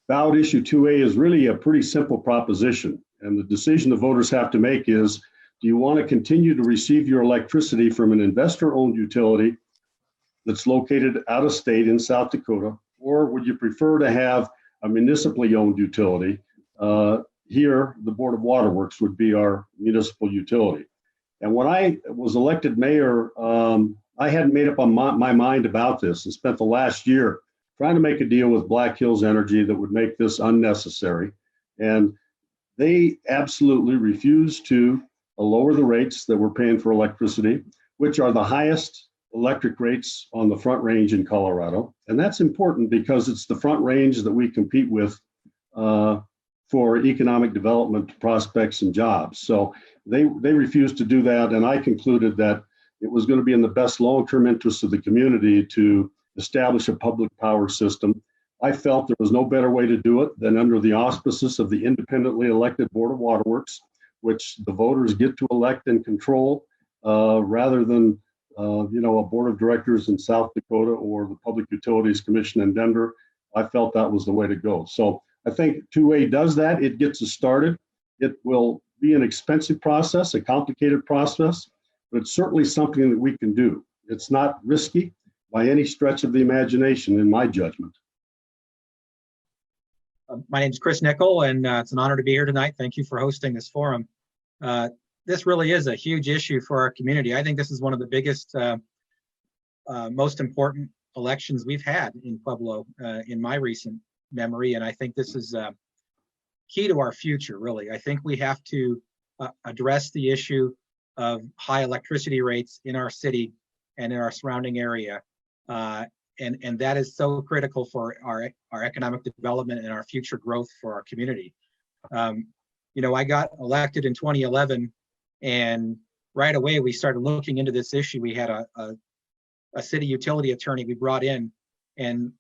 ballot issue 2A is really a pretty simple proposition. And the decision the voters have to make is, do you want to continue to receive your electricity from an investor-owned utility that's located out of state in South Dakota, or would you prefer to have a municipally owned utility? Here, the Board of Waterworks would be our municipal utility. And when I was elected mayor, I hadn't made up my mind about this and spent the last year trying to make a deal with Black Hills Energy that would make this unnecessary. And they absolutely refused to lower the rates that we're paying for electricity, which are the highest electric rates on the Front Range in Colorado. And that's important because it's the Front Range that we compete with for economic development prospects and jobs. So they refused to do that. And I concluded that it was going to be in the best long-term interest of the community to establish a public power system. I felt there was no better way to do it than under the auspices of the independently elected Board of Waterworks, which the voters get to elect and control rather than a board of directors in South Dakota or the Public Utilities Commission in Denver. I felt that was the way to go. So I think 2A does that. It gets us started. It will be an expensive process, a complicated process, but it's certainly something that we can do. It's not risky by any stretch of the imagination, in my judgment. My name is Chris Nicoll, and it's an honor to be here tonight. Thank you for hosting this forum. This really is a huge issue for our community. I think this is one of the biggest, most important elections we've had in Pueblo in my recent memory, and I think this is key to our future, really. I think we have to address the issue of high electricity rates in our city and in our surrounding area. And that is so critical for our economic development and our future growth for our community. I got elected in 2011, and right away we started looking into this issue. We had a city utility attorney we brought in, and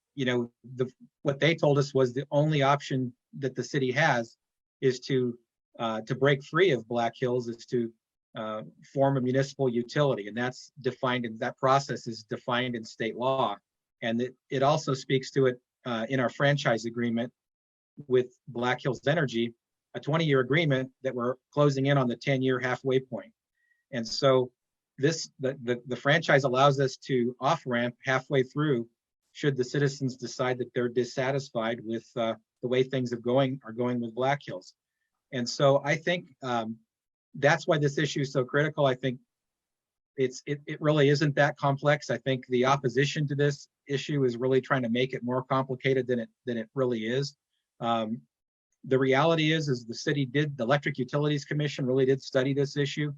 what they told us was the only option that the city has is to break free of Black Hills, is to form a municipal utility, and that's defined, and that process is defined in state law. And it also speaks to it in our franchise agreement with Black Hills Energy, a 20-year agreement that we're closing in on the 10-year halfway point. And so the franchise allows us to off-ramp halfway through should the citizens decide that they're dissatisfied with the way things are going with Black Hills. And so I think that's why this issue is so critical. I think it really isn't that complex. I think the opposition to this issue is really trying to make it more complicated than it really is. The reality is the Electric Utilities Commission really did study this issue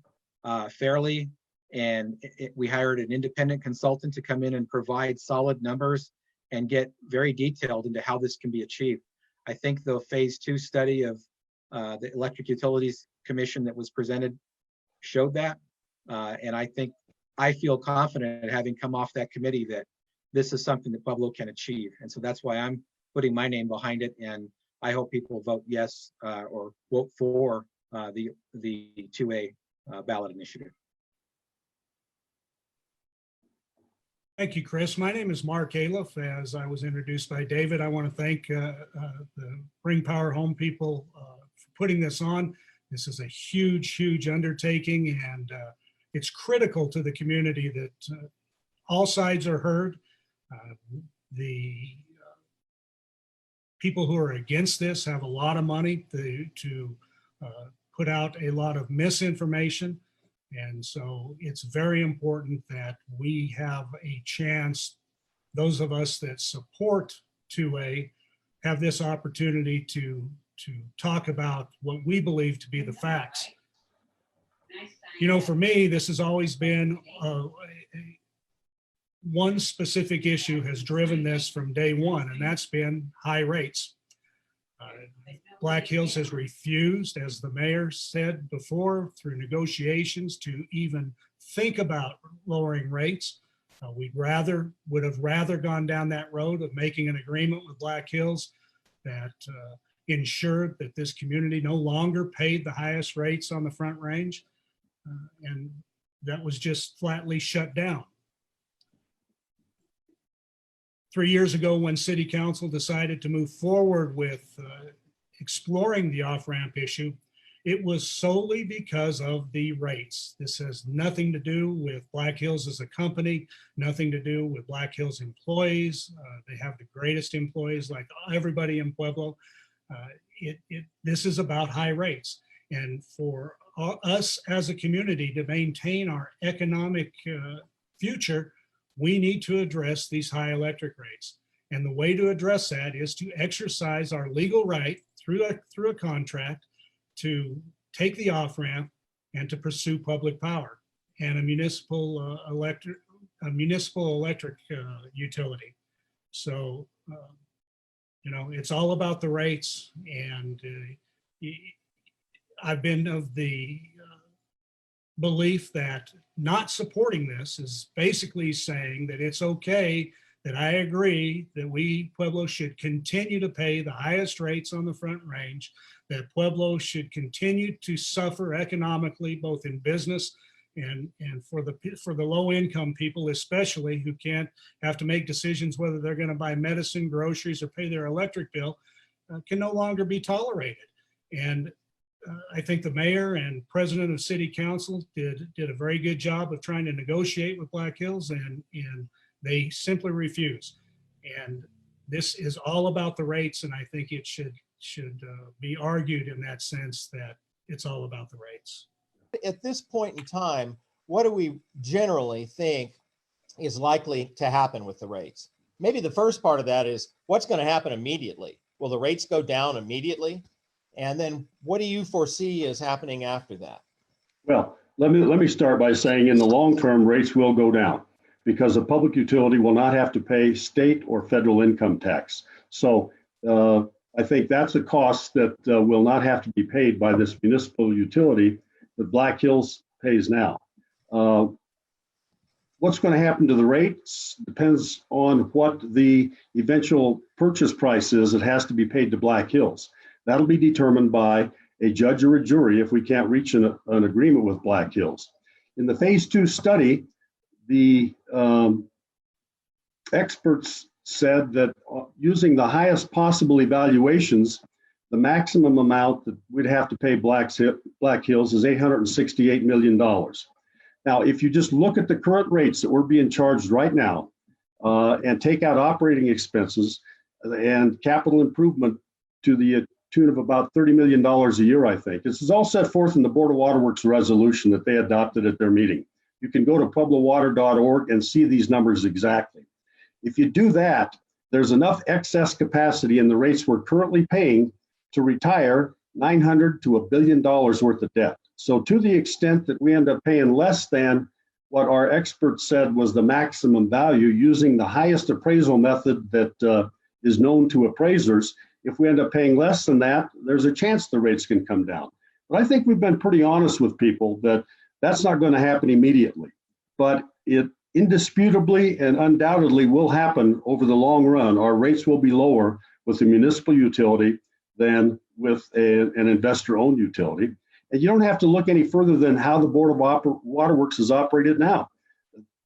fairly, and we hired an independent consultant to come in and provide solid numbers and get very detailed into how this can be achieved. I think the phase 2 study of the Electric Utilities Commission that was presented showed that. And I feel confident, having come off that committee, that this is something that Pueblo can achieve. And so that's why I'm putting my name behind it. And I hope people vote yes or vote for the 2A ballot initiative. Thank you, Chris. My name is Mark Aliff. As I was introduced by David, I want to thank the Bring Power Home people for putting this on. This is a huge, huge undertaking, and it's critical to the community that all sides are heard. The people who are against this have a lot of money to put out a lot of misinformation. And so it's very important that we have a chance, those of us that support 2A, have this opportunity to talk about what we believe to be the facts. For me, this has always been one specific issue has driven this from day one, and that's been high rates. Black Hills has refused, as the mayor said before, through negotiations, to even think about lowering rates. Would have rather gone down that road of making an agreement with Black Hills that ensured that this community no longer paid the highest rates on the Front Range, and that was just flatly shut down. 3 years ago, when City Council decided to move forward with exploring the off-ramp issue, it was solely because of the rates. This has nothing to do with Black Hills as a company, nothing to do with Black Hills employees. They have the greatest employees, like everybody in Pueblo. This is about high rates. And for us as a community to maintain our economic future, we need to address these high electric rates. And the way to address that is to exercise our legal right through a contract to take the off-ramp and to pursue public power and a municipal electric utility. So, it's all about the rates. And I've been of the belief that not supporting this is basically saying that it's okay, that I agree that we, Pueblo, should continue to pay the highest rates on the Front Range, that Pueblo should continue to suffer economically, both in business and for the low income people, especially, who can't have to make decisions whether they're going to buy medicine, groceries, or pay their electric bill, can no longer be tolerated. And I think the mayor and president of City Council did a very good job of trying to negotiate with Black Hills, and they simply refuse. And this is all about the rates, and I think it should be argued in that sense, that it's all about the rates. At this point in time, what do we generally think is likely to happen with the rates? Maybe the first part of that is, what's going to happen immediately? Will the rates go down immediately? And then what do you foresee is happening after that? Well, let me start by saying, in the long term, rates will go down because a public utility will not have to pay state or federal income tax. So I think that's a cost that will not have to be paid by this municipal utility that Black Hills pays now. What's going to happen to the rates depends on what the eventual purchase price is that has to be paid to Black Hills. That'll be determined by a judge or a jury if we can't reach an agreement with Black Hills. In the phase 2 study, the experts said that using the highest possible evaluations, the maximum amount that we'd have to pay Black Hills is $868 million. Now, if you just look at the current rates that we're being charged right now and take out operating expenses and capital improvement to the tune of about $30 million a year, I think. This is all set forth in the Board of Waterworks resolution that they adopted at their meeting. You can go to pueblowater.org and see these numbers exactly. If you do that, there's enough excess capacity in the rates we're currently paying to retire $900 to $1 billion worth of debt. So to the extent that we end up paying less than what our experts said was the maximum value using the highest appraisal method that is known to appraisers, if we end up paying less than that, there's a chance the rates can come down. But I think we've been pretty honest with people that that's not going to happen immediately. But it indisputably and undoubtedly will happen over the long run. Our rates will be lower with a municipal utility than with an investor-owned utility. And you don't have to look any further than how the Board of Waterworks is operated now.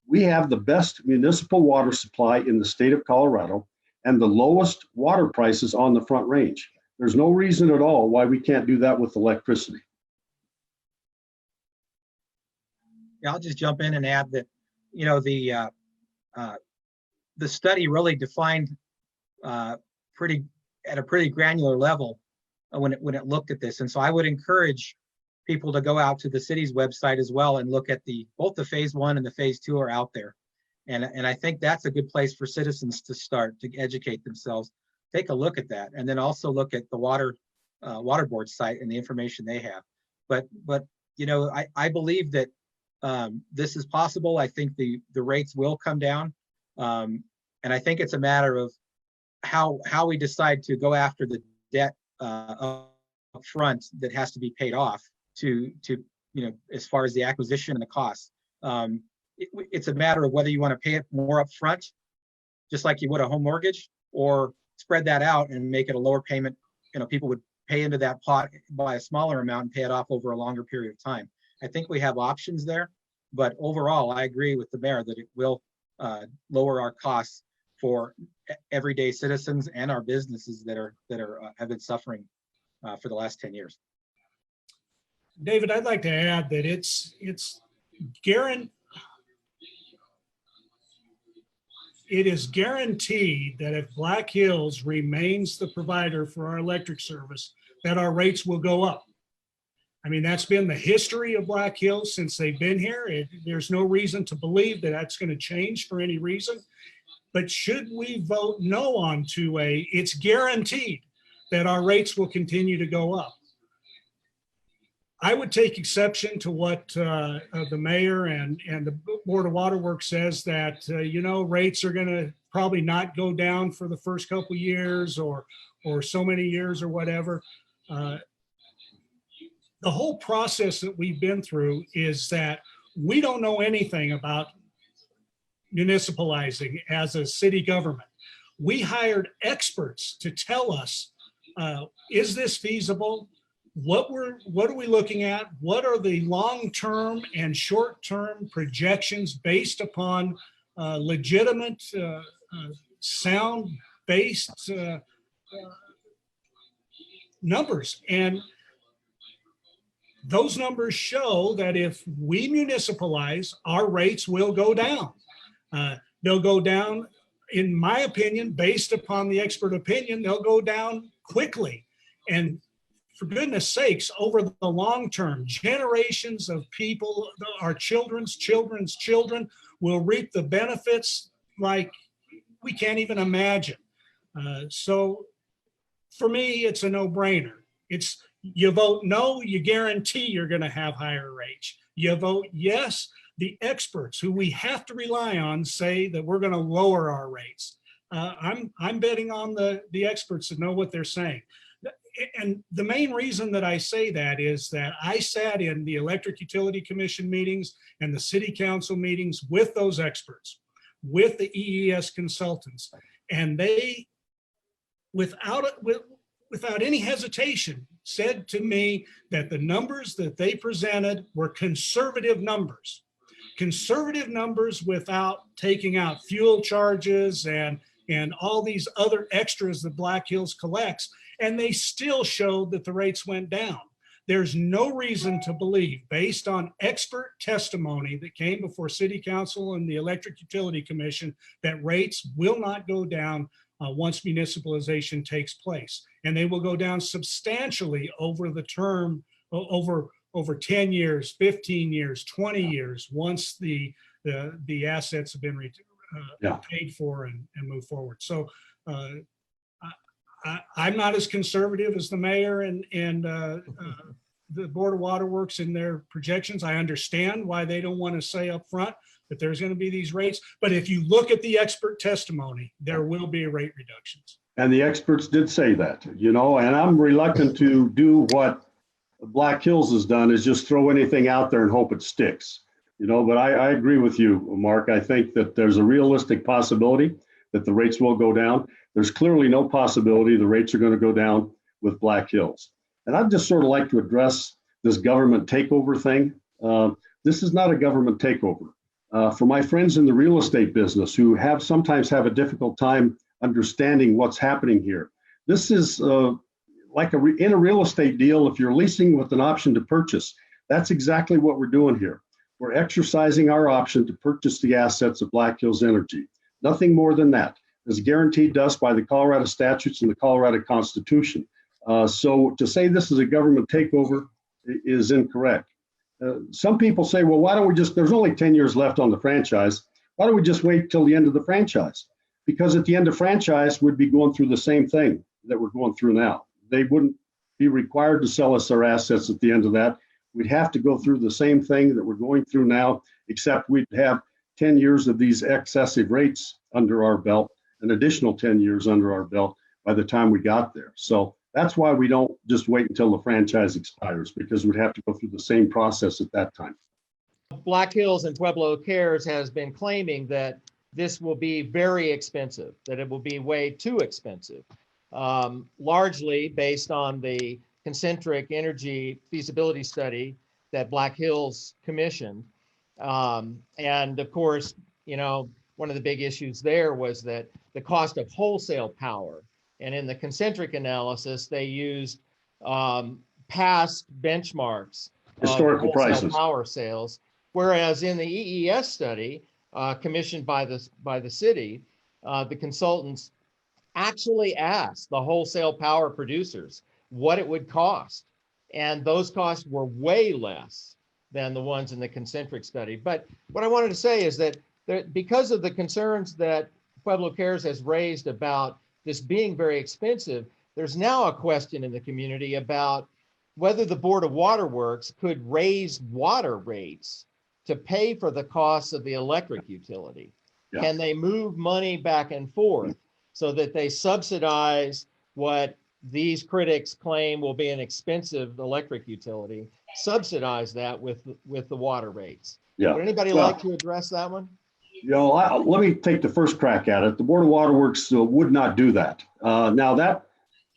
We have the best municipal water supply in the state of Colorado and the lowest water prices on the Front Range. There's no reason at all why we can't do that with electricity. Yeah, I'll just jump in and add that, the study really defined at a pretty granular level when it looked at this. And so I would encourage people to go out to the city's website as well and look at both the phase 1 and the phase 2 are out there. And I think that's a good place for citizens to start to educate themselves. Take a look at that, and then also look at the water board site and the information they have. But I believe that this is possible. I think the rates will come down, and I think it's a matter of how we decide to go after the debt up front that has to be paid off to as far as the acquisition and the costs. It's a matter of whether you want to pay it more up front, just like you would a home mortgage, or spread that out and make it a lower payment. People would pay into that pot by a smaller amount and pay it off over a longer period of time. I think we have options there, but overall, I agree with the mayor that it will lower our costs for everyday citizens and our businesses that have been suffering for the last 10 years. David, I'd like to add that it is guaranteed that if Black Hills remains the provider for our electric service, that our rates will go up. I mean, that's been the history of Black Hills since they've been here. There's no reason to believe that that's going to change for any reason. But should we vote no on 2A, it's guaranteed that our rates will continue to go up. I would take exception to what the mayor and the Board of Water Works says, that rates are going to probably not go down for the first couple years or so many years or whatever. The whole process that we've been through is that we don't know anything about municipalizing as a city government. We hired experts to tell us, is this feasible? What are we looking at? What are the long-term and short-term projections based upon legitimate, sound-based numbers? And those numbers show that if we municipalize, our rates will go down. They'll go down, in my opinion, based upon the expert opinion, they'll go down quickly. And for goodness sakes, over the long term, generations of people, our children's children's children, will reap the benefits like we can't even imagine. So for me, it's a no-brainer. You vote no, you guarantee you're going to have higher rates. You vote yes, the experts who we have to rely on say that we're going to lower our rates. I'm betting on the experts that know what they're saying. And the main reason that I say that is that I sat in the Electric Utility Commission meetings and the City Council meetings with those experts, with the EES consultants, and they, without any hesitation, said to me that the numbers that they presented were conservative numbers without taking out fuel charges and all these other extras that Black Hills collects. And they still showed that the rates went down. There's no reason to believe, based on expert testimony that came before City Council and the Electric Utility Commission, that rates will not go down once municipalization takes place. And they will go down substantially over the term, over 10 years, 15 years, 20 years, once the assets have been paid for and move forward. So I'm not as conservative as the mayor and the Board of Water Works in their projections. I understand why they don't want to say up front that there's going to be these rates. But if you look at the expert testimony, there will be rate reductions. And the experts did say that, and I'm reluctant to do what Black Hills has done, is just throw anything out there and hope it sticks. But I agree with you, Mark. I think that there's a realistic possibility that the rates will go down. There's clearly no possibility the rates are going to go down with Black Hills. And I'd just sort of like to address this government takeover thing. This is not a government takeover. For my friends in the real estate business who sometimes have a difficult time understanding what's happening here, this is like in a real estate deal. If you're leasing with an option to purchase, that's exactly what we're doing here. We're exercising our option to purchase the assets of Black Hills Energy. Nothing more than that. It's guaranteed to us by the Colorado statutes and the Colorado Constitution. So to say this is a government takeover is incorrect. Some people say, well, why don't we there's only 10 years left on the franchise. Why don't we just wait till the end of the franchise? Because at the end of franchise, we'd be going through the same thing that we're going through now. They wouldn't be required to sell us our assets at the end of that. We'd have to go through the same thing that we're going through now, except we'd have 10 years of these excessive rates under our belt, an additional 10 years under our belt by the time we got there. So that's why we don't just wait until the franchise expires, because we'd have to go through the same process at that time. Black Hills and Pueblo Cares has been claiming that this will be very expensive, that it will be way too expensive, largely based on the concentric energy feasibility study that Black Hills commissioned. And of course, one of the big issues there was that the cost of wholesale power. And in the concentric analysis, they used past benchmarks Historical of wholesale prices. power sales. Whereas in the EES study commissioned by the city, the consultants actually asked the wholesale power producers what it would cost. And those costs were way less than the ones in the concentric study. But what I wanted to say is that because of the concerns that Pueblo Cares has raised about this being very expensive, there's now a question in the community about whether the Board of Waterworks could raise water rates to pay for the costs of the electric utility. Yeah. Can they move money back and forth so that they subsidize what these critics claim will be an expensive electric utility, subsidize that with the water rates? Yeah. Would anybody like to address that one? Let me take the first crack at it. The Board of Waterworks would not do that. Now that,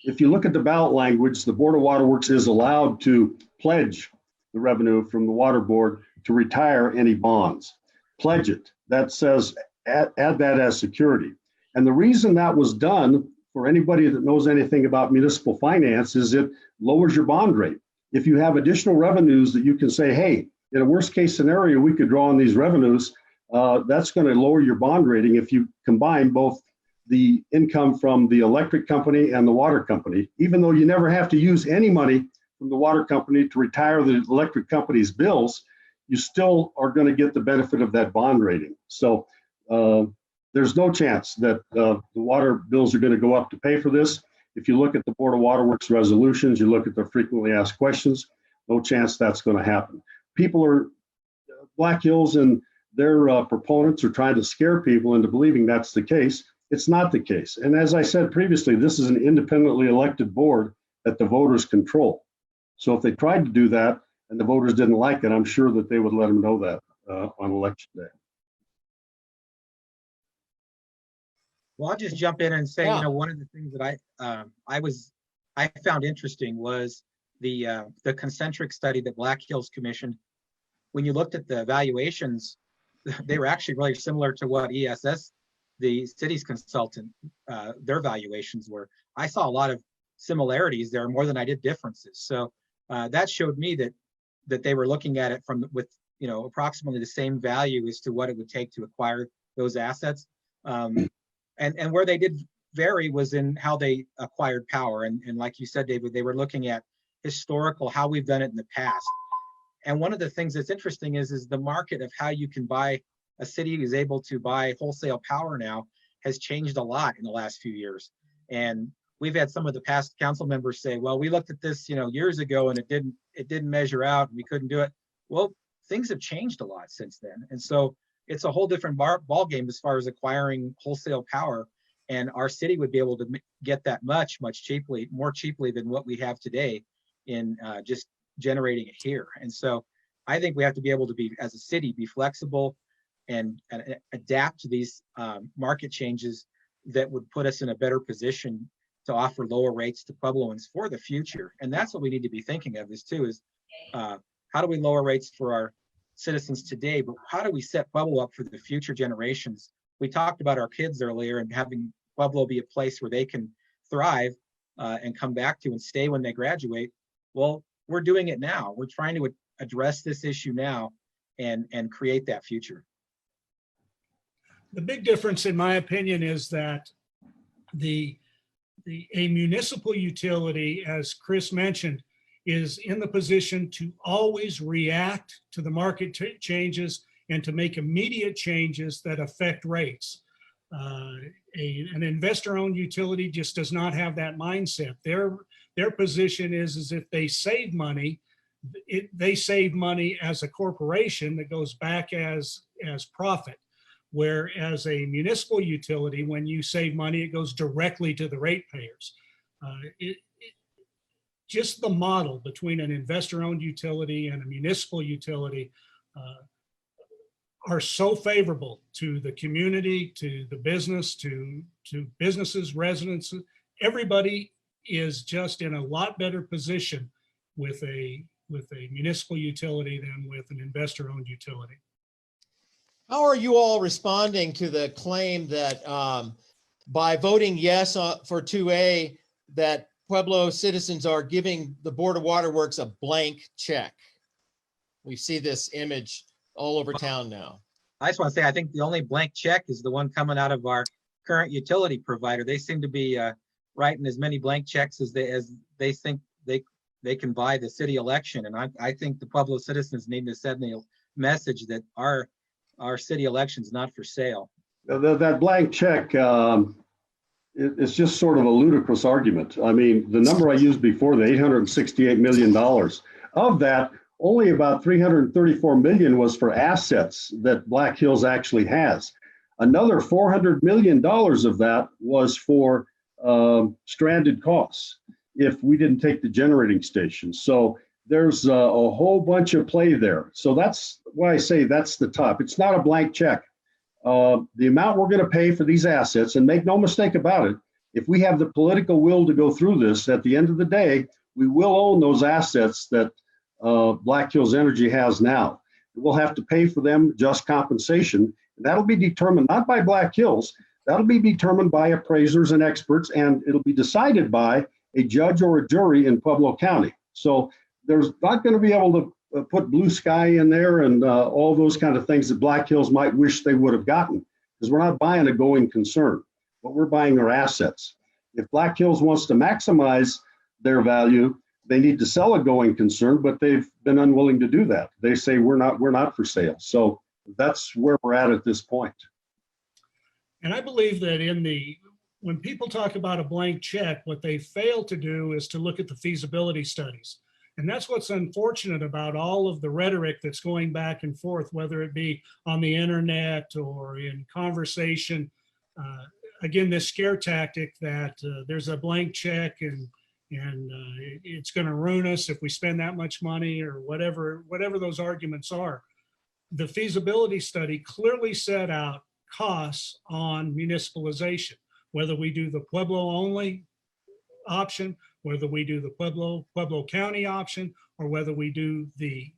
if you look at the ballot language, the Board of Waterworks is allowed to pledge the revenue from the water board to retire any bonds. Pledge it. That says add that as security. And the reason that was done, for anybody that knows anything about municipal finance, is it lowers your bond rate. If you have additional revenues that you can say, hey, in a worst case scenario, we could draw on these revenues, that's going to lower your bond rating if you combine both the income from the electric company and the water company. Even though you never have to use any money from the water company to retire the electric company's bills, you still are going to get the benefit of that bond rating. So there's no chance that the water bills are going to go up to pay for this. If you look at the Board of Waterworks resolutions, you look at their frequently asked questions, no chance that's going to happen. Black Hills and their proponents are trying to scare people into believing that's the case. It's not the case. And as I said previously, this is an independently elected board that the voters control. So if they tried to do that and the voters didn't like it, I'm sure that they would let them know that on election day. Well, I'll just jump in and say, Yeah. one of the things that I found interesting was the concentric study that Black Hills commissioned. When you looked at the evaluations, they were actually really similar to what ESS, the city's consultant, their valuations were. I saw a lot of similarities there, more than I did differences. So that showed me that they were looking at it with approximately the same value as to what it would take to acquire those assets. And where they did vary was in how they acquired power. And like you said, David, they were looking at historical, how we've done it in the past. And one of the things that's interesting is the market of how you can buy, a city is able to buy wholesale power now has changed a lot in the last few years. And we've had some of the past council members say, well, we looked at this, years ago and it didn't measure out and we couldn't do it. Well, things have changed a lot since then. And so it's a whole different ball game as far as acquiring wholesale power. And our city would be able to get that more cheaply than what we have today in just generating it here. And so I think we have to be able to be, as a city, be flexible and adapt to these market changes that would put us in a better position to offer lower rates to Puebloans for the future. And that's what we need to be thinking of is how do we lower rates for our citizens today, but how do we set Pueblo up for the future generations? We talked about our kids earlier and having Pueblo be a place where they can thrive and come back to and stay when they graduate. Well, we're doing it now. We're trying to address this issue now and create that future. The big difference, in my opinion, is that a municipal utility, as Chris mentioned, is in the position to always react to the market changes and to make immediate changes that affect rates. An investor-owned utility just does not have that mindset. Their position is if they save money, they save money as a corporation that goes back as profit. Whereas a municipal utility, when you save money, it goes directly to the ratepayers. Just the model between an investor-owned utility and a municipal utility are so favorable to the community, to the business, to businesses, residents. Everybody is just in a lot better position with a municipal utility than with an investor-owned utility. How are you all responding to the claim that by voting yes for 2A, that Pueblo citizens are giving the Board of Waterworks a blank check. We see this image all over town now. I just want to say, I think the only blank check is the one coming out of our current utility provider. They seem to be writing as many blank checks as they think they can buy the city election. And I think the Pueblo citizens need to send the message that our city election is not for sale. That blank check, it's just sort of a ludicrous argument. I mean, the number I used before, the $868 million, of that, only about $334 million was for assets that Black Hills actually has. Another $400 million of that was for stranded costs if we didn't take the generating station. So there's a whole bunch of play there. So that's why I say that's the top. It's not a blank check. The amount we're going to pay for these assets, and make no mistake about it, if we have the political will to go through this, at the end of the day, we will own those assets that Black Hills Energy has now. We'll have to pay for them just compensation. That'll be determined not by Black Hills. That'll be determined by appraisers and experts, and it'll be decided by a judge or a jury in Pueblo County. So there's not going to be able to put blue sky in there and all those kind of things that Black Hills might wish they would have gotten, because we're not buying a going concern, but we're buying their assets. If Black Hills wants to maximize their value, they need to sell a going concern, but they've been unwilling to do that. They say we're not for sale. So that's where we're at this point. And I believe that when people talk about a blank check, what they fail to do is to look at the feasibility studies. And that's what's unfortunate about all of the rhetoric that's going back and forth, whether it be on the internet or in conversation. Again, this scare tactic that there's a blank check and it's going to ruin us if we spend that much money, or whatever those arguments are. The feasibility study clearly set out costs on municipalization, whether we do the Pueblo only option, whether we do the Pueblo County option, or whether we do the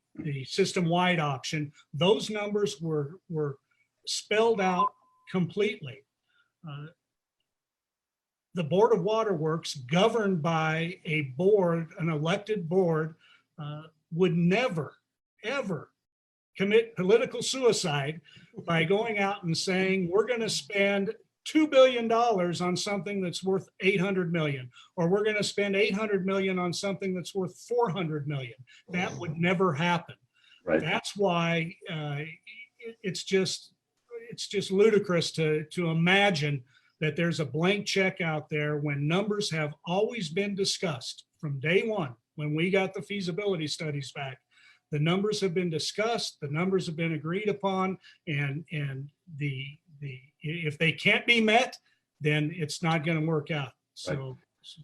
system-wide option. Those numbers were spelled out completely. The Board of Waterworks, governed by a board, an elected board, would never, ever commit political suicide by going out and saying, we're going to spend $2 billion on something that's worth 800 million, or we're going to spend 800 million on something that's worth 400 million. That would never happen. Right. That's why it's just ludicrous to imagine that there's a blank check out there when numbers have always been discussed from day one. When we got the feasibility studies back, the numbers have been discussed, the numbers have been agreed upon, and if they can't be met, then it's not going to work out. So, right.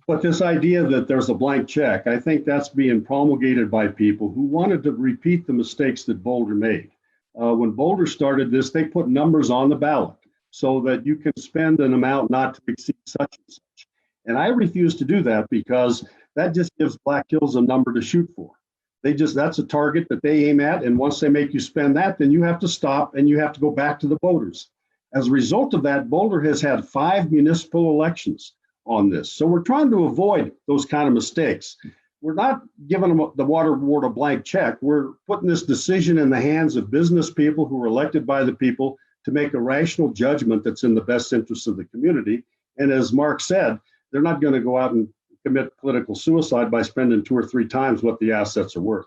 But this idea that there's a blank check, I think that's being promulgated by people who wanted to repeat the mistakes that Boulder made. When Boulder started this, they put numbers on the ballot so that you can spend an amount not to exceed such and such. And I refuse to do that, because that just gives Black Hills a number to shoot for. That's a target that they aim at. And once they make you spend that, then you have to stop and you have to go back to the voters. As a result of that, Boulder has had 5 municipal elections on this. So we're trying to avoid those kind of mistakes. We're not giving them, the water board, a blank check. We're putting this decision in the hands of business people who are elected by the people to make a rational judgment that's in the best interest of the community. And as Mark said, they're not going to go out and commit political suicide by spending 2 or 3 times what the assets are worth.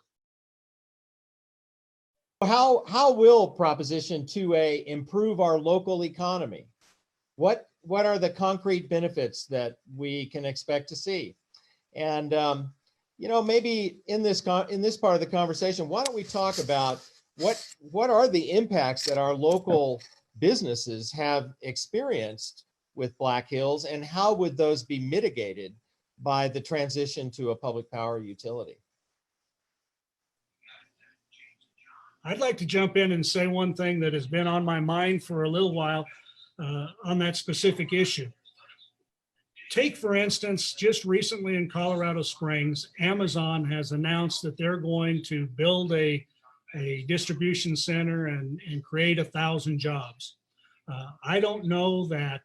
How will Proposition 2A improve our local economy? What are the concrete benefits that we can expect to see? And maybe in this part of the conversation, why don't we talk about what are the impacts that our local businesses have experienced with Black Hills, and how would those be mitigated by the transition to a public power utility? I'd like to jump in and say one thing that has been on my mind for a little while on that specific issue. Take, for instance, just recently in Colorado Springs, Amazon has announced that they're going to build a distribution center and create 1,000 jobs. I don't know that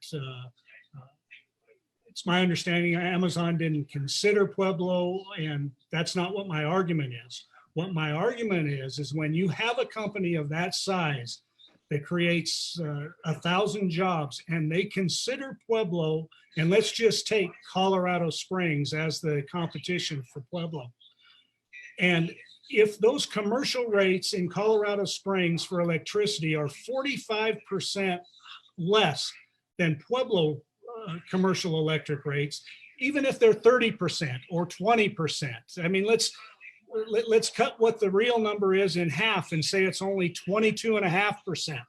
It's my understanding Amazon didn't consider Pueblo, and that's not what my argument is. What my argument is when you have a company of that size that creates 1,000 jobs and they consider Pueblo, and let's just take Colorado Springs as the competition for Pueblo. And if those commercial rates in Colorado Springs for electricity are 45% less than Pueblo commercial electric rates, even if they're 30% or 20%, I mean, let's cut what the real number is in half and say it's only 22.5%.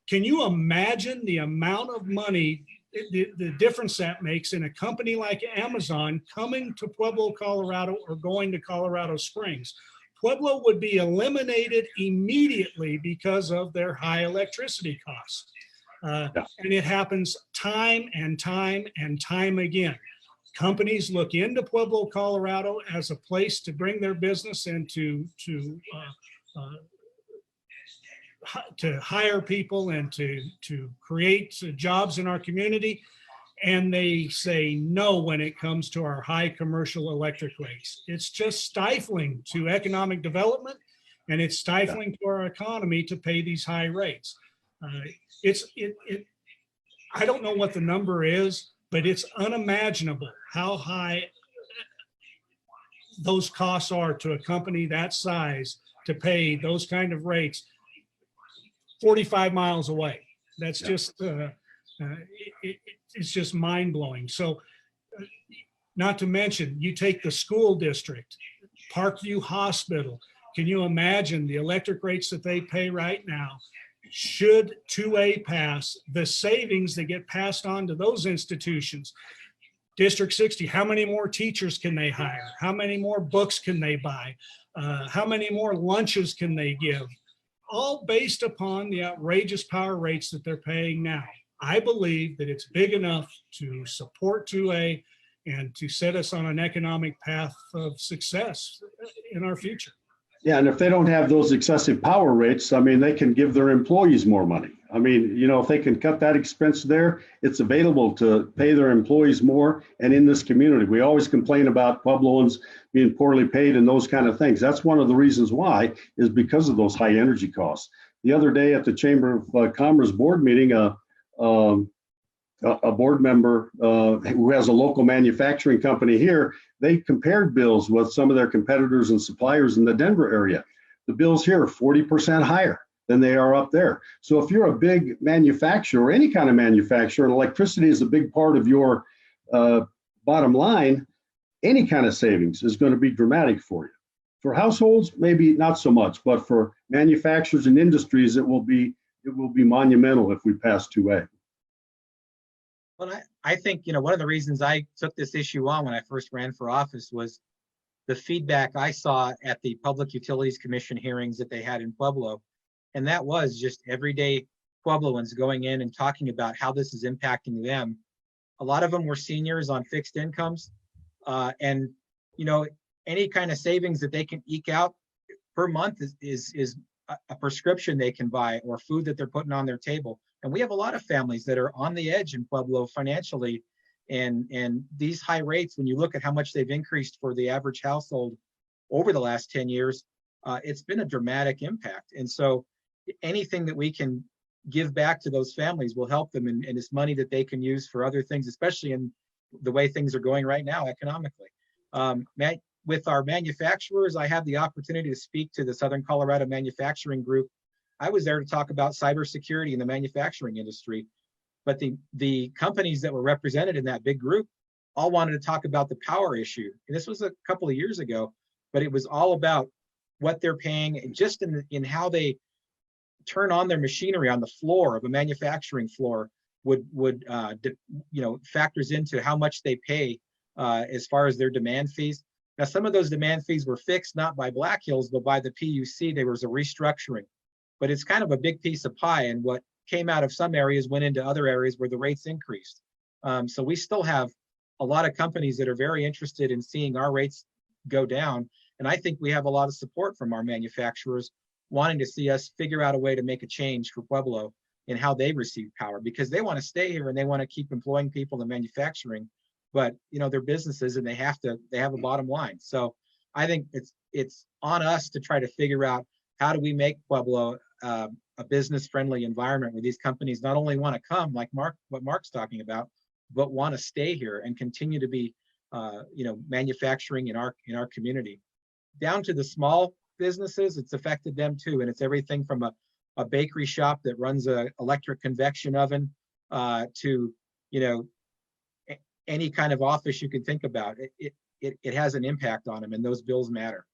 Can you imagine the amount of money, the difference that makes in a company like Amazon coming to Pueblo, Colorado, or going to Colorado Springs? Pueblo would be eliminated immediately because of their high electricity costs. And it happens time and time and time again. Companies look into Pueblo, Colorado as a place to bring their business and to hire people and to create jobs in our community. And they say no when it comes to our high commercial electric rates. It's just stifling to economic development, and it's stifling to our economy to pay these high rates. I don't know what the number is, but it's unimaginable how high those costs are to a company that size to pay those kind of rates 45 miles away. That's just, it's just mind blowing. So not to mention, you take the school district, Parkview Hospital. Can you imagine the electric rates that they pay right now? Should 2A pass, the savings that get passed on to those institutions. District 60, how many more teachers can they hire? How many more books can they buy? How many more lunches can they give? All based upon the outrageous power rates that they're paying now. I believe that it's big enough to support 2A and to set us on an economic path of success in our future. Yeah, and if they don't have those excessive power rates, I mean, they can give their employees more money. I mean, you know, if they can cut that expense there, it's available to pay their employees more. And in this community, we always complain about Puebloans being poorly paid and those kind of things. That's one of the reasons why, is because of those high energy costs. The other day at the Chamber of Commerce board meeting, a board member who has a local manufacturing company here, they compared bills with some of their competitors and suppliers in the Denver area. The bills here are 40% higher than they are up there. So if you're a big manufacturer, or any kind of manufacturer, and electricity is a big part of your bottom line, any kind of savings is going to be dramatic for you. For households, maybe not so much, but for manufacturers and industries, it will be monumental if we pass 2A. Well, I think, you know, one of the reasons I took this issue on when I first ran for office was the feedback I saw at the Public Utilities Commission hearings that they had in Pueblo. And that was just everyday Puebloans going in and talking about how this is impacting them. A lot of them were seniors on fixed incomes. And, you know, any kind of savings that they can eke out per month is a prescription they can buy, or food that they're putting on their table. And we have a lot of families that are on the edge in Pueblo financially. And these high rates, when you look at how much they've increased for the average household over the last 10 years, it's been a dramatic impact. And so anything that we can give back to those families will help them, and it's money that they can use for other things, especially in the way things are going right now economically. With our manufacturers, I had the opportunity to speak to the Southern Colorado Manufacturing Group. I was there to talk about cybersecurity in the manufacturing industry, but the companies that were represented in that big group all wanted to talk about the power issue. And this was a couple of years ago, but it was all about what they're paying, and just in how they turn on their machinery on the floor of a manufacturing floor factors into how much they pay as far as their demand fees. Now, some of those demand fees were fixed not by Black Hills, but by the PUC. There was a restructuring, but it's kind of a big piece of pie. And what came out of some areas went into other areas where the rates increased. So we still have a lot of companies that are very interested in seeing our rates go down. And I think we have a lot of support from our manufacturers wanting to see us figure out a way to make a change for Pueblo in how they receive power, because they want to stay here and they want to keep employing people in manufacturing, but they're businesses and they have a bottom line. So I think it's on us to try to figure out how do we make Pueblo a business-friendly environment where these companies not only want to come, like what Mark's talking about, but want to stay here and continue to be, manufacturing in our community. Down to the small businesses, it's affected them too, and it's everything from a bakery shop that runs a electric convection oven to any kind of office you can think about. It has an impact on them, and those bills matter.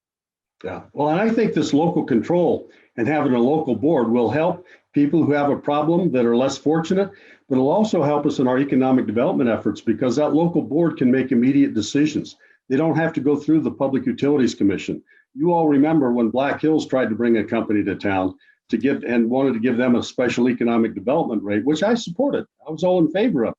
Yeah, well, and I think this local control and having a local board will help people who have a problem that are less fortunate, but it'll also help us in our economic development efforts because that local board can make immediate decisions. They don't have to go through the Public Utilities Commission. You all remember when Black Hills tried to bring a company to town and wanted to give them a special economic development rate, which I supported. I was all in favor of.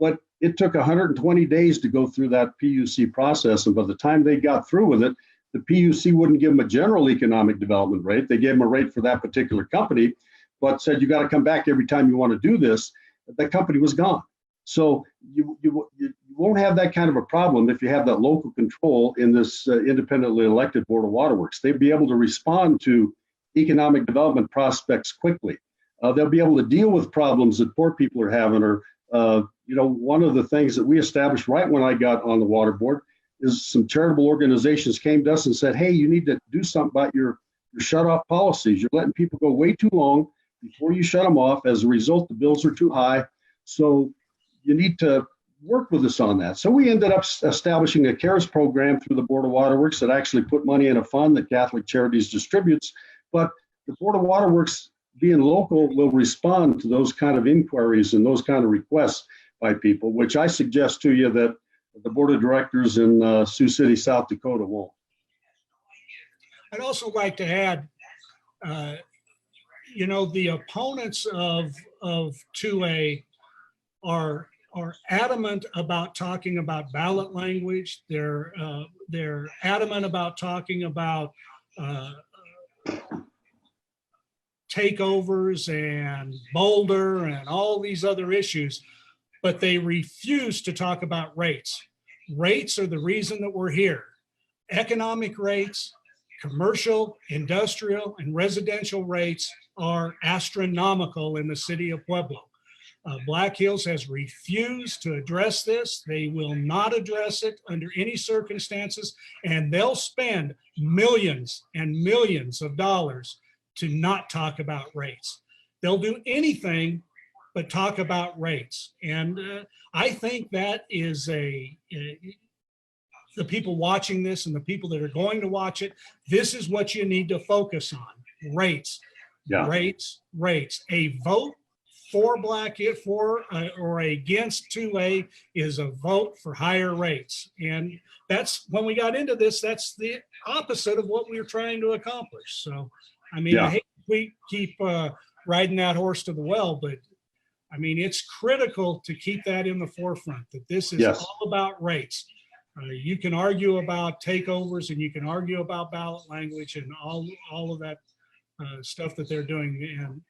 But it took 120 days to go through that PUC process. And by the time they got through with it, the PUC wouldn't give them a general economic development rate. They gave them a rate for that particular company, but said, you got to come back every time you want to do this. That company was gone. So you won't have that kind of a problem if you have that local control in this independently elected Board of Waterworks. They'd be able to respond to economic development prospects quickly. They'll be able to deal with problems that poor people are having. Or, one of the things that we established right when I got on the water board is some charitable organizations came to us and said, hey, you need to do something about your shut-off policies. You're letting people go way too long before you shut them off. As a result, the bills are too high. So you need to work with us on that. So we ended up establishing a CARES program through the Board of Waterworks that actually put money in a fund that Catholic Charities distributes. But the Board of Waterworks, being local, will respond to those kind of inquiries and those kind of requests by people, which I suggest to you that the Board of Directors in Sioux City, South Dakota won't. I'd also like to add, the opponents of 2A are adamant about talking about ballot language. They're adamant about talking about takeovers and Boulder and all these other issues, but they refuse to talk about rates. Rates are the reason that we're here. Economic rates, commercial, industrial, and residential rates are astronomical in the city of Pueblo. Black Hills has refused to address this. They will not address it under any circumstances, and they'll spend millions and millions of dollars to not talk about rates. They'll do anything but talk about rates. And I think that is the people watching this and the people that are going to watch it, this is what you need to focus on: rates. Yeah. Rates. A vote for or against 2A is a vote for higher rates. And that's, when we got into this, that's the opposite of what we were trying to accomplish. So, I mean, I hate we keep riding that horse to the well, but I mean, it's critical to keep that in the forefront, that this is all about rates. You can argue about takeovers and you can argue about ballot language and all of that stuff that they're doing.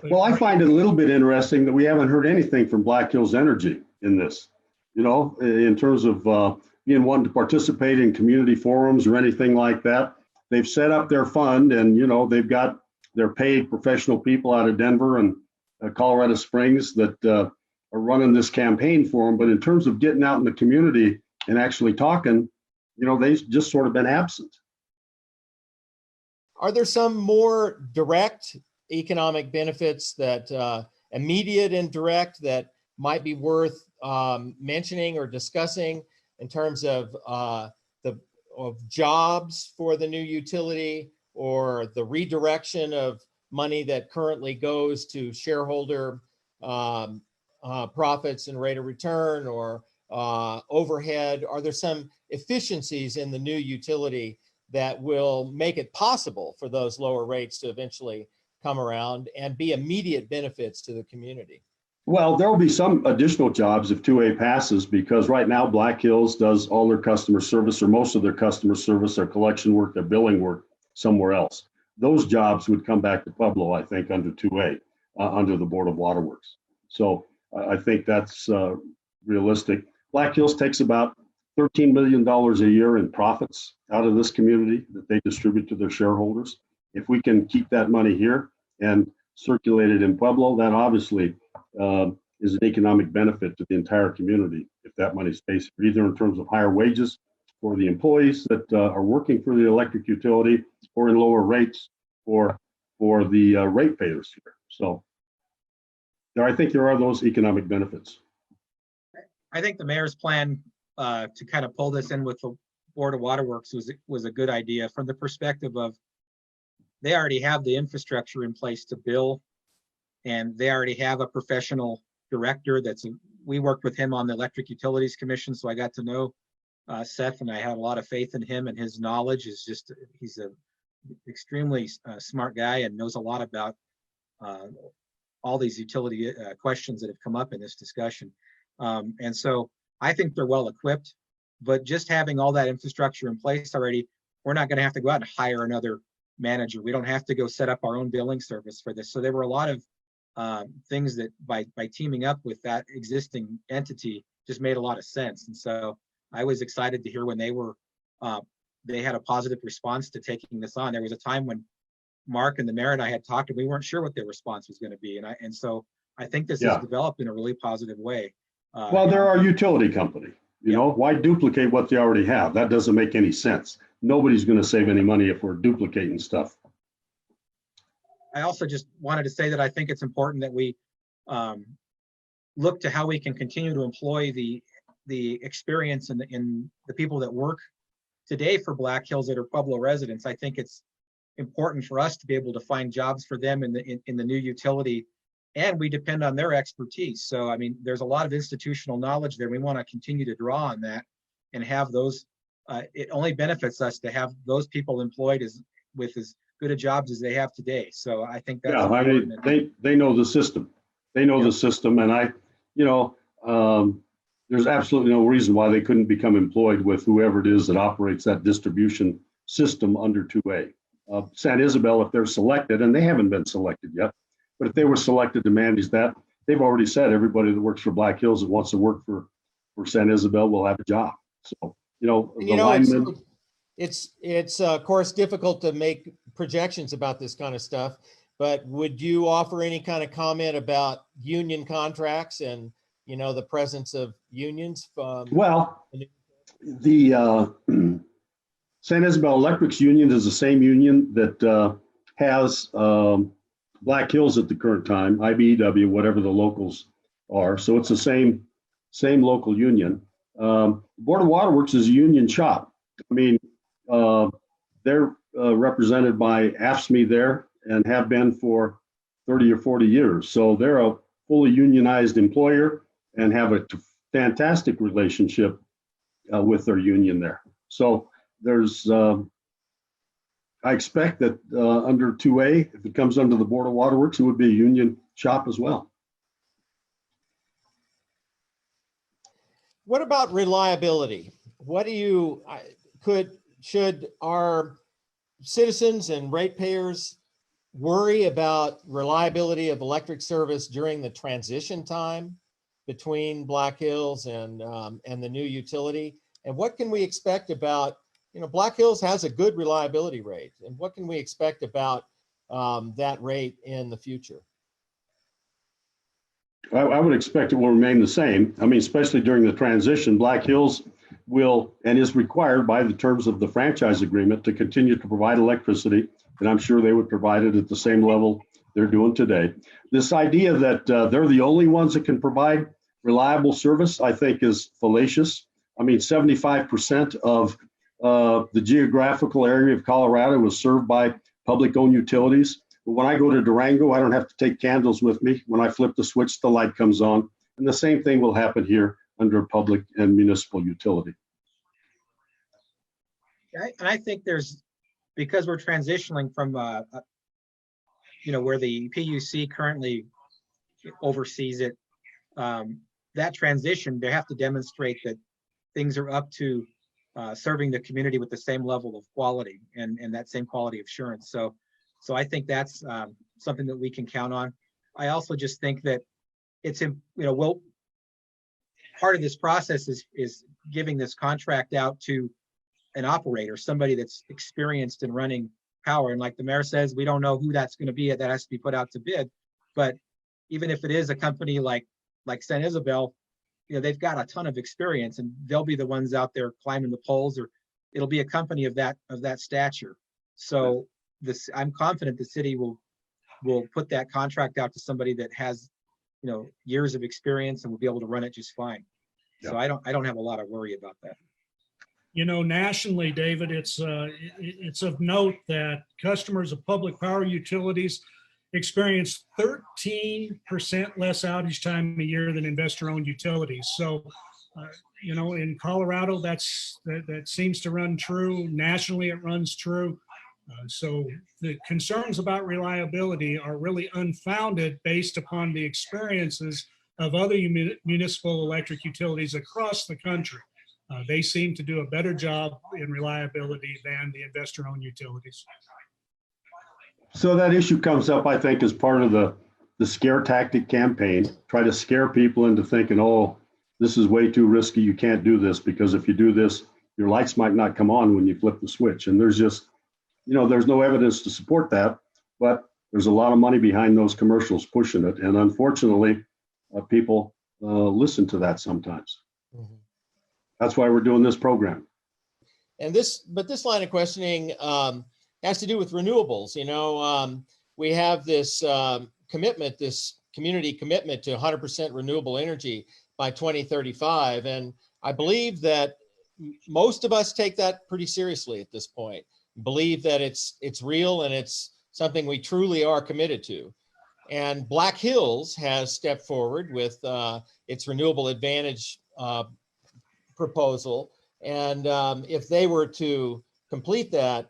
Well, I find it a little bit interesting that we haven't heard anything from Black Hills Energy in this, in terms of being wanting to participate in community forums or anything like that. They've set up their fund and, they've got their paid professional people out of Denver and Colorado Springs that are running this campaign for them. But in terms of getting out in the community and actually talking, they've just sort of been absent. Are there some more direct economic benefits that immediate and direct that might be worth mentioning or discussing in terms of jobs for the new utility, or the redirection of money that currently goes to shareholder profits and rate of return, or overhead? Are there some efficiencies in the new utility that will make it possible for those lower rates to eventually come around and be immediate benefits to the community? Well, there will be some additional jobs if 2A passes, because right now Black Hills does all their customer service, or most of their customer service, their collection work, their billing work, somewhere else. Those jobs would come back to Pueblo, I think, under 2A. under the Board of Waterworks. So I think that's realistic. Black Hills takes about $13 million a year in profits out of this community that they distribute to their shareholders. If we can keep that money here and circulate it in Pueblo, that obviously is an economic benefit to the entire community if that money stays here, either in terms of higher wages for the employees that are working for the electric utility or in lower rates for the ratepayers here. So I think there are those economic benefits. I think the mayor's plan to kind of pull this in with the Board of Waterworks was a good idea from the perspective of they already have the infrastructure in place to bill, and they already have a professional director we worked with him on the Electric Utilities Commission, so I got to know Seth, and I had a lot of faith in him, and his knowledge is he's a extremely smart guy and knows a lot about all these utility questions that have come up in this discussion. And so I think they're well equipped, but just having all that infrastructure in place already, we're not going to have to go out and hire another manager. We don't have to go set up our own billing service for this. So there were a lot of things that by teaming up with that existing entity just made a lot of sense. And so I was excited to hear when they had a positive response to taking this on. There was a time when Mark and the mayor and I had talked, and we weren't sure what their response was going to be. And so I think this has developed in a really positive way. Well, they're our utility company. You know, why duplicate what they already have? That doesn't make any sense. Nobody's going to save any money if we're duplicating stuff. I also just wanted to say that I think it's important that we look to how we can continue to employ the experience and the people that work today for Black Hills that are Pueblo residents. I think it's important for us to be able to find jobs for them in the new utility, and we depend on their expertise. So, I mean, there's a lot of institutional knowledge there. We want to continue to draw on that and have those. It only benefits us to have those people employed with as good a jobs as they have today. So I think that's I mean, they know the system. They know the system, and there's absolutely no reason why they couldn't become employed with whoever it is that operates that distribution system under 2A. San Isabel, if they're selected, and they haven't been selected yet, but if they were selected to manage that, they've already said everybody that works for Black Hills that wants to work for San Isabel will have a job. So, it's of course difficult to make projections about this kind of stuff, but would you offer any kind of comment about union contracts and, the presence of unions? Well, the San Isabel Electric's union is the same union that has Black Hills at the current time, IBEW, whatever the locals are. So it's the same local union. Board of Waterworks is a union shop. I mean, they're represented by AFSCME there and have been for 30 or 40 years. So they're a fully unionized employer and have a fantastic relationship with their union there. So there's, I expect that under 2A, if it comes under the Board of Waterworks, it would be a union shop as well. What about reliability? What do you, should our citizens and ratepayers worry about reliability of electric service during the transition time between Black Hills and the new utility? And what can we expect about, Black Hills has a good reliability rate, and what can we expect about that rate in the future? I would expect it will remain the same. I mean, especially during the transition, Black Hills will and is required by the terms of the franchise agreement to continue to provide electricity, and I'm sure they would provide it at the same level they're doing today. This idea that they're the only ones that can provide reliable service, I think, is fallacious. I mean, 75% of the geographical area of Colorado is served by public-owned utilities. But when I go to Durango, I don't have to take candles with me. When I flip the switch, the light comes on. And the same thing will happen here under public and municipal utility. And I think because we're transitioning from, where the PUC currently oversees it, that transition, they have to demonstrate that things are up to serving the community with the same level of quality and that same quality of assurance. So I think that's something that we can count on. I also just think that part of this process is giving this contract out to an operator, somebody that's experienced in running power. And like the mayor says, we don't know who that's going to be. That has to be put out to bid. But even if it is a company like San Isabel, they've got a ton of experience, and they'll be the ones out there climbing the poles, or it'll be a company of that stature. So I'm confident the city will put that contract out to somebody that has years of experience and will be able to run it just fine. Yeah. So I don't have a lot of worry about that. Nationally, David, it's of note that customers of public power utilities experience 13% less outage time a year than investor-owned utilities. So, in Colorado, that seems to run true. Nationally, it runs true. So the concerns about reliability are really unfounded based upon the experiences of other municipal electric utilities across the country. They seem to do a better job in reliability than the investor-owned utilities. So that issue comes up, I think, as part of the scare tactic campaign. Try to scare people into thinking, oh, this is way too risky. You can't do this, because if you do this, your lights might not come on when you flip the switch. And there's just, there's no evidence to support that, but there's a lot of money behind those commercials pushing it. And unfortunately, people listen to that sometimes. Mm-hmm. That's why we're doing this program. And this line of questioning has to do with renewables. We have this commitment, this community commitment to 100% renewable energy by 2035. And I believe that most of us take that pretty seriously at this point, believe that it's real and it's something we truly are committed to. And Black Hills has stepped forward with its Renewable Advantage proposal. And if they were to complete that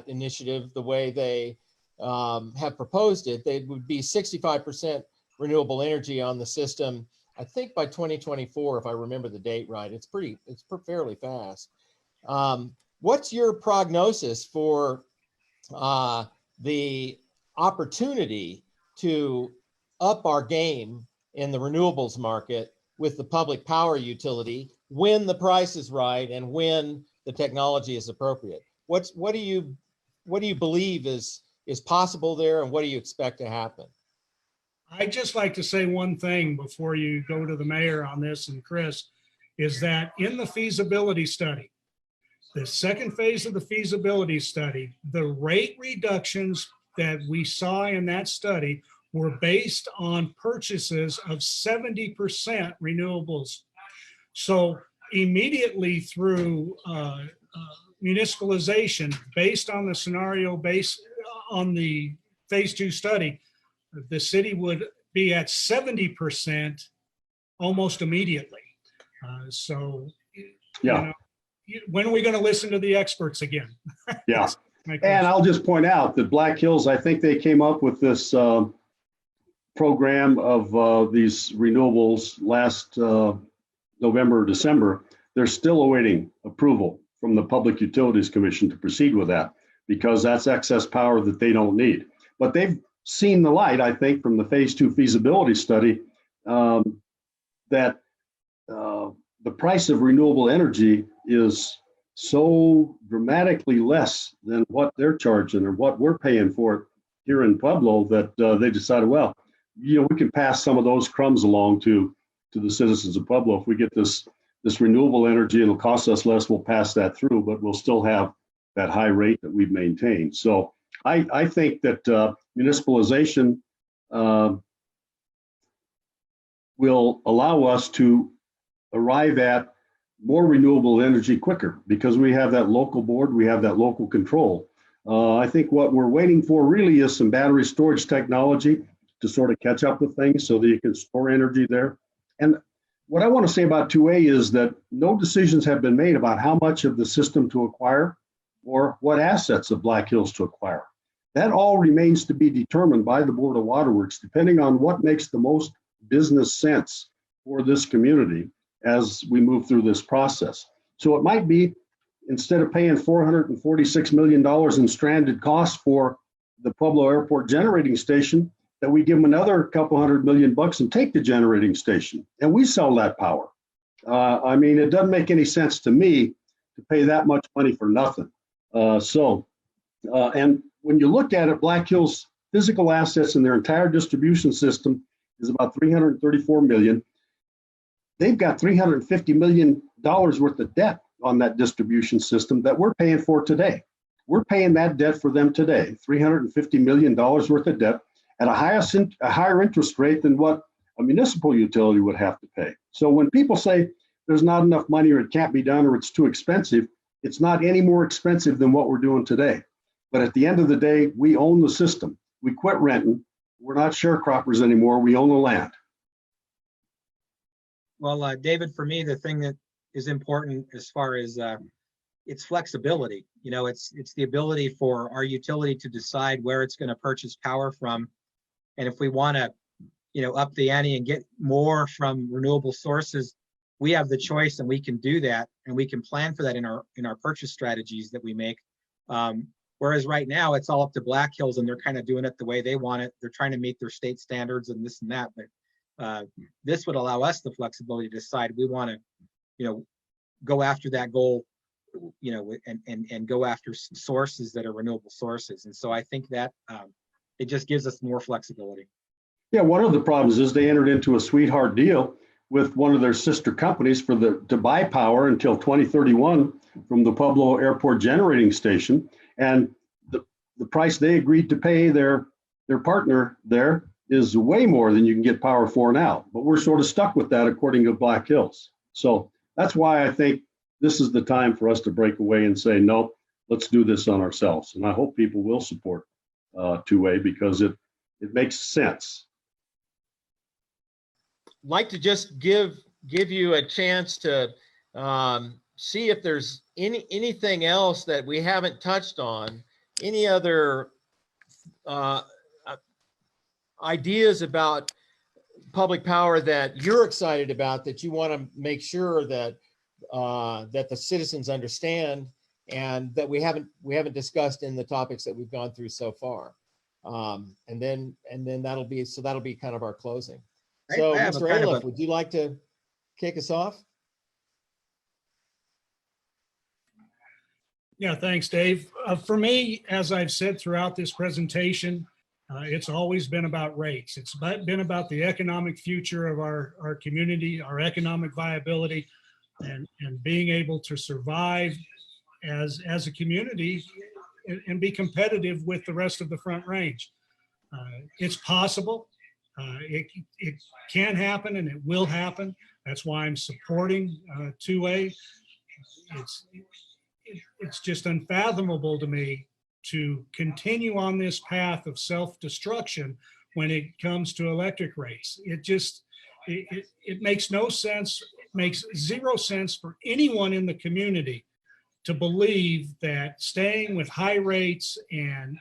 initiative the way they have proposed it, they would be 65% renewable energy on the system, I think by 2024, if I remember the date right. It's fairly fast. What's your prognosis for the opportunity to up our game in the renewables market with the public power utility when the price is right and when the technology is appropriate? What do you believe is possible there, and what do you expect to happen? I'd just like to say one thing before you go to the mayor on this, and Chris, is that in the feasibility study, the second phase of the feasibility study, the rate reductions that we saw in that study were based on purchases of 70% renewables. So immediately through municipalization, based on the scenario, based on the phase 2 study, the city would be at 70% almost immediately. Yeah. When are we going to listen to the experts again? Yeah. And I'll just point out that Black Hills, I think they came up with this program of these renewables last November or December. They're still awaiting approval from the Public Utilities Commission to proceed with that, because that's excess power that they don't need. But they've seen the light, I think, from the phase 2 feasibility study, that the price of renewable energy is so dramatically less than what they're charging or what we're paying for it here in Pueblo, that they decided, well, we can pass some of those crumbs along to the citizens of Pueblo. If we get this renewable energy, it'll cost us less, we'll pass that through, but we'll still have that high rate that we've maintained. So I think that municipalization will allow us to arrive at more renewable energy quicker, because we have that local board, we have that local control. I think what we're waiting for really is some battery storage technology to sort of catch up with things so that you can store energy there. And what I want to say about 2A is that no decisions have been made about how much of the system to acquire or what assets of Black Hills to acquire. That all remains to be determined by the Board of Waterworks, depending on what makes the most business sense for this community as we move through this process. So it might be, instead of paying $446 million in stranded costs for the Pueblo Airport generating station, that we give them another couple $100 million and take the generating station and we sell that power. I mean, it doesn't make any sense to me to pay that much money for nothing. And when you look at it, Black Hills physical assets in their entire distribution system is about 334 million. They've got $350 million worth of debt on that distribution system that we're paying for today. We're paying that debt for them today, $350 million worth of debt at a higher interest rate than what a municipal utility would have to pay. So when people say there's not enough money or it can't be done or it's too expensive, it's not any more expensive than what we're doing today. But at the end of the day, we own the system. We quit renting. We're not sharecroppers anymore. We own the land. Well, David, for me, the thing that is important as far as it's flexibility. You know, it's the ability for our utility to decide where it's going to purchase power from. And if we want to, you know, up the ante and get more from renewable sources, we have the choice and we can do that. And we can plan for that in our purchase strategies that we make. Whereas right now it's all up to Black Hills and they're kind of doing it the way they want it. They're trying to meet their state standards and this and that. But this would allow us the flexibility to decide we want to, you know, go after that goal, you know, and go after sources that are renewable sources. And so I think that it just gives us more flexibility. Yeah, one of the problems is they entered into a sweetheart deal with one of their sister companies to buy power until 2031 from the Pueblo Airport generating station. And the price they agreed to pay their partner there is way more than you can get power for now. But we're sort of stuck with that according to Black Hills. So that's why I think this is the time for us to break away and say, no, let's do this on ourselves. And I hope people will support two-way because it makes sense. I'd like to just give you a chance to see if there's anything else that we haven't touched on, any other ideas about public power that you're excited about that you want to make sure that that the citizens understand and that we haven't discussed in the topics that we've gone through so far. And then that'll be kind of our closing. So Mr. Aliff, would you like to kick us off? Yeah, thanks, Dave. For me, as I've said throughout this presentation, it's always been about rates. It's been about the economic future of our community, our economic viability, and being able to survive as a community and be competitive with the rest of the Front Range. It's possible. It can happen and it will happen. That's why I'm supporting two-way. It's just unfathomable to me to continue on this path of self-destruction when it comes to electric rates. It makes no sense. It makes zero sense for anyone in the community to believe that staying with high rates and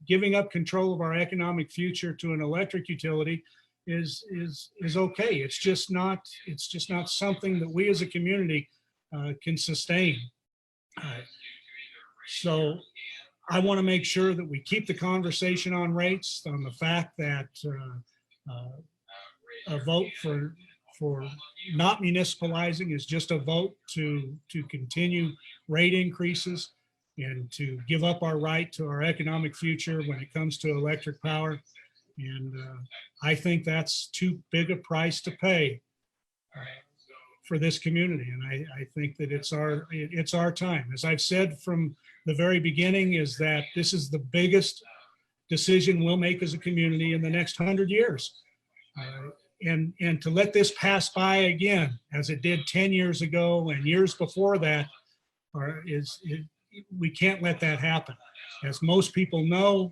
giving up control of our economic future to an electric utility is okay. It's just not something that we as a community can sustain. So I want to make sure that we keep the conversation on rates, on the fact that a vote for not municipalizing is just a vote to continue rate increases and to give up our right to our economic future when it comes to electric power. And I think that's too big a price to pay for this community. And I think that it's our time. As I've said from the very beginning, is that this is the biggest decision we'll make as a community in the next 100 years. And to let this pass by again, as it did 10 years ago and years before that, we can't let that happen. As most people know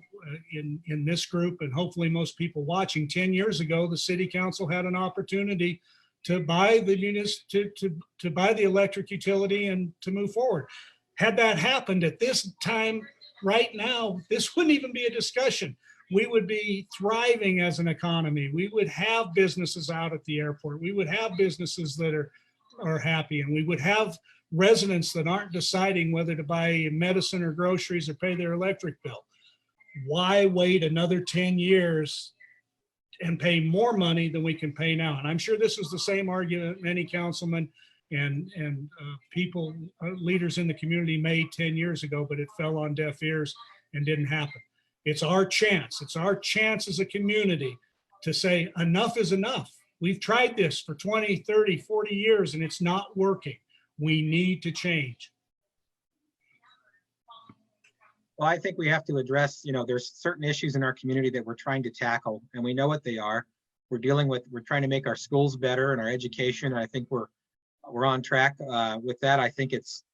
in this group, and hopefully most people watching, 10 years ago, the city council had an opportunity to buy to buy the electric utility and to move forward. Had that happened at this time, right now, this wouldn't even be a discussion. We would be thriving as an economy. We would have businesses out at the airport. We would have businesses that are happy, and we would have residents that aren't deciding whether to buy medicine or groceries or pay their electric bill. Why wait another 10 years and pay more money than we can pay now. And I'm sure this was the same argument many councilmen and people, leaders in the community made 10 years ago, but it fell on deaf ears and didn't happen. It's our chance. It's our chance as a community to say enough is enough. We've tried this for 20, 30, 40 years and it's not working. We need to change. Well, I think we have to address, there's certain issues in our community that we're trying to tackle, and we know what they are. We're trying to make our schools better and our education. And I think we're on track with that. I think it's,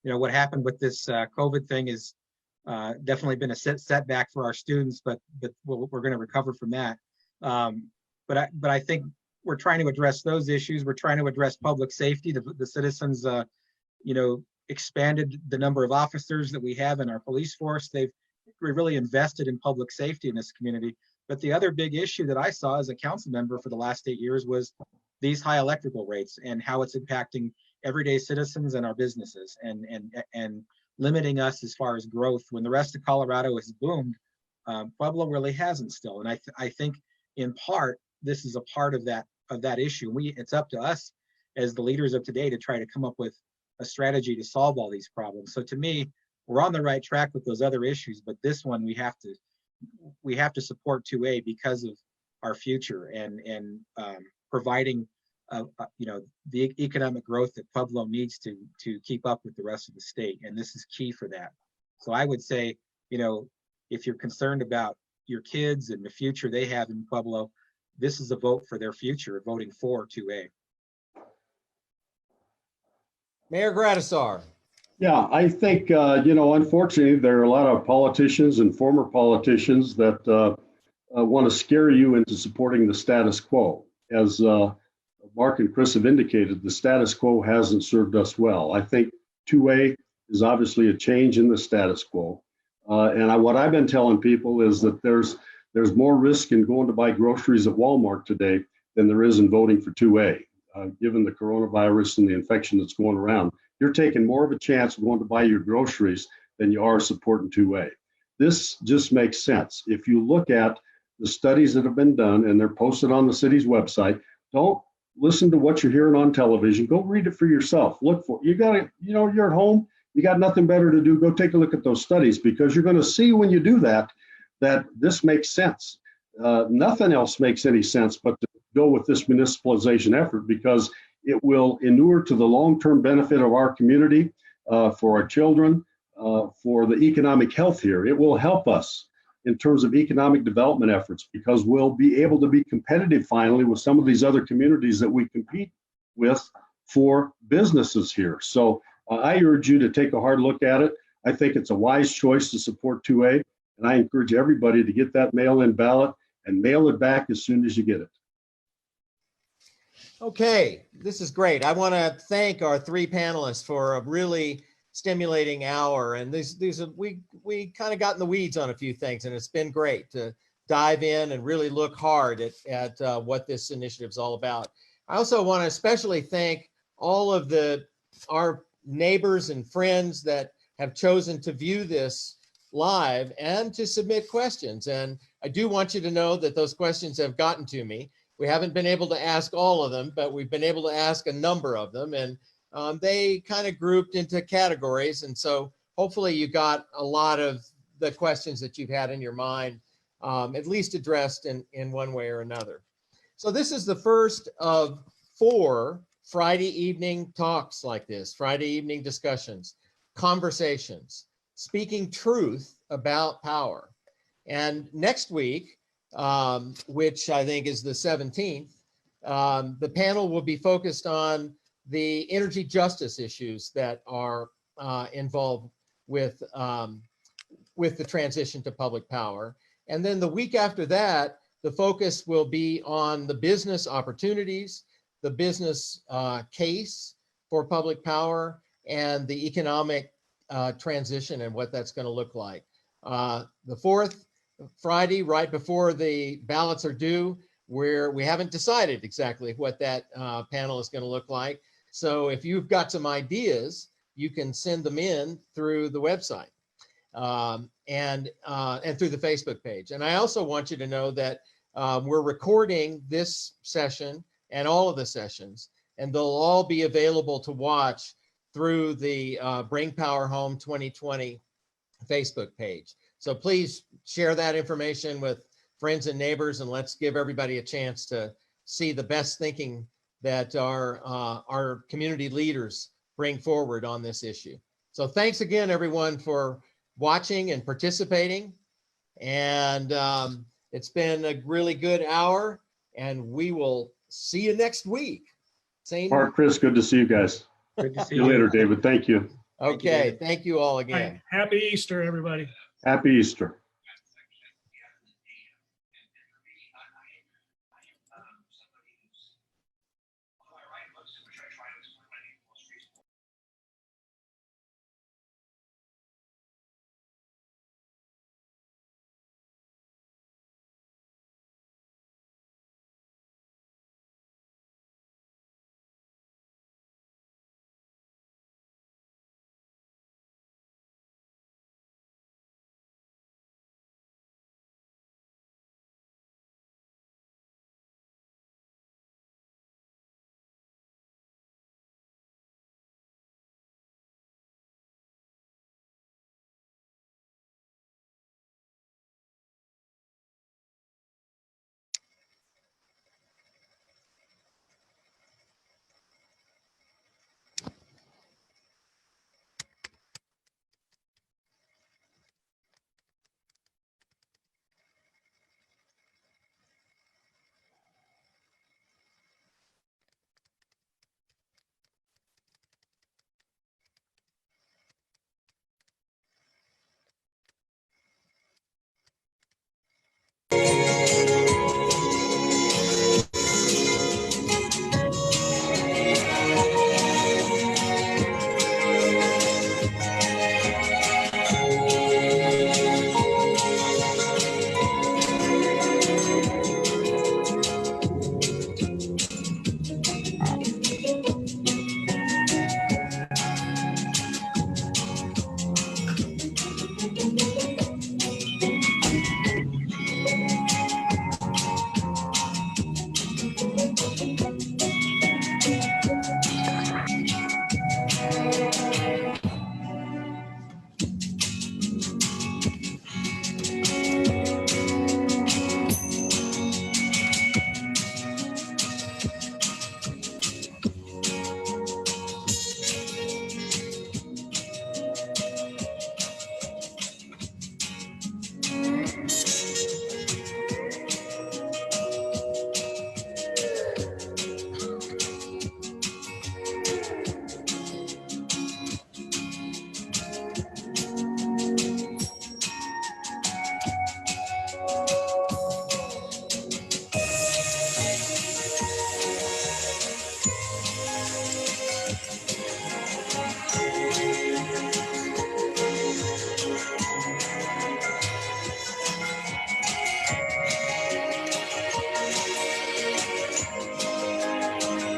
what happened with this COVID thing is definitely been a setback for our students, but we're going to recover from that. But I think we're trying to address those issues. We're trying to address public safety. The citizens, expanded the number of officers that we have in our police force. They've really invested in public safety in this community. But the other big issue that I saw as a council member for the last 8 years was these high electrical rates and how it's impacting everyday citizens and our businesses and limiting us as far as growth. When the rest of Colorado has boomed, Pueblo really hasn't still. And I think in part, this is a part of that issue. It's up to us as the leaders of today to try to come up with a strategy to solve all these problems. So to me, we're on the right track with those other issues, but this one we have to support 2A because of our future and providing the economic growth that Pueblo needs to keep up with the rest of the state, and this is key for that. So I would say, if you're concerned about your kids and the future they have in Pueblo, this is a vote for their future, voting for 2A. Mayor Gradisar. Yeah, I think, unfortunately, there are a lot of politicians and former politicians that want to scare you into supporting the status quo. As Mark and Chris have indicated, the status quo hasn't served us well. I think 2A is obviously a change in the status quo. What I've been telling people is that there's more risk in going to buy groceries at Walmart today than there is in voting for 2A. Given the coronavirus and the infection that's going around, you're taking more of a chance of going to buy your groceries than you are supporting 2A. This just makes sense. If you look at the studies that have been done, and they're posted on the city's website, don't listen to what you're hearing on television. Go read it for yourself. Look for, you're at home, you got nothing better to do, go take a look at those studies, because you're going to see when you do that this makes sense. Nothing else makes any sense but to go with this municipalization effort, because it will inure to the long-term benefit of our community, for our children, for the economic health here. It will help us in terms of economic development efforts, because we'll be able to be competitive finally with some of these other communities that we compete with for businesses here. So I urge you to take a hard look at it. I think it's a wise choice to support 2A, and I encourage everybody to get that mail-in ballot and mail it back as soon as you get it. Okay, this is great. I want to thank our three panelists for a really stimulating hour. And we kind of got in the weeds on a few things, and it's been great to dive in and really look hard at what this initiative is all about. I also want to especially thank all of our neighbors and friends that have chosen to view this live and to submit questions. And I do want you to know that those questions have gotten to me. We haven't been able to ask all of them, but we've been able to ask a number of them, and they kind of grouped into categories. And so hopefully you got a lot of the questions that you've had in your mind, at least addressed in one way or another. So this is the first of 4 Friday evening talks like this, Friday evening discussions, conversations, speaking truth about power. And next week, which I think is the 17th, the panel will be focused on the energy justice issues that are involved with the transition to public power. And then the week after that, the focus will be on the business opportunities, the business case for public power, and the economic transition and what that's going to look like. The 4th Friday, right before the ballots are due, where we haven't decided exactly what that panel is going to look like. So if you've got some ideas, you can send them in through the website and through the Facebook page. And I also want you to know that We're recording this session and all of the sessions, and they'll all be available to watch through the Bring Power Home 2020 Facebook page. So please share that information with friends and neighbors, and let's give everybody a chance to see the best thinking that our community leaders bring forward on this issue. So thanks again, everyone, for watching and participating. And it's been a really good hour, and we will see you next week. Same. Mark, Chris, good to see you guys. Good to see See you later, David. Thank you. Okay. Thank you all again. Happy Easter, everybody. Happy Easter.